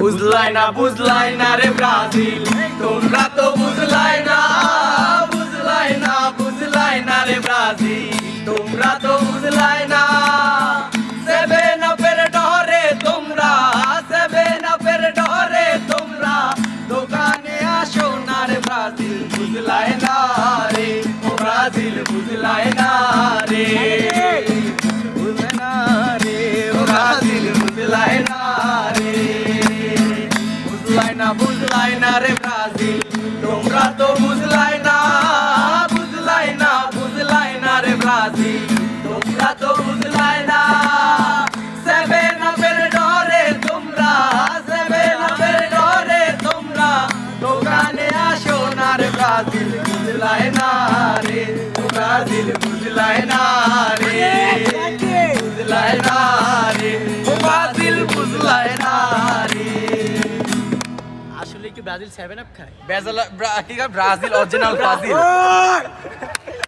বুঝলাই না রে ব্রাজিল, তোমরা তো বুঝলাই না রে ব্রাজিল, তোমরা তো বুঝলাই না। সেভেন আপের ডরে তোমরা, সেভেন আপের ডরে তোমরা দোকানে আসো না রে ব্রাজিল, বুঝলাই না রে ও ব্রাজিল, বুঝলাই না রে, বুঝলাই না রে ও ব্রাজিল, বুঝলাই না রে, বুঝলাই না রে ব্রাজিল, তোমরা তো বুঝলাই না রে ব্রাজিল, তোমরা তো বুঝলাই না। সেভেন আপের ডরে তোমরা, সেভেন আপের ডরে তোমরা দোকানে আসো না রে ব্রাজিল, বুঝলাই না রে ও ব্রাজিল, বুঝলাই না রে, বুঝলাই না রে ও ব্রাজিল, বুঝলাই না রে। আসলে কি ব্রাজিল 7 আপ খায়? Brazil original Brazil.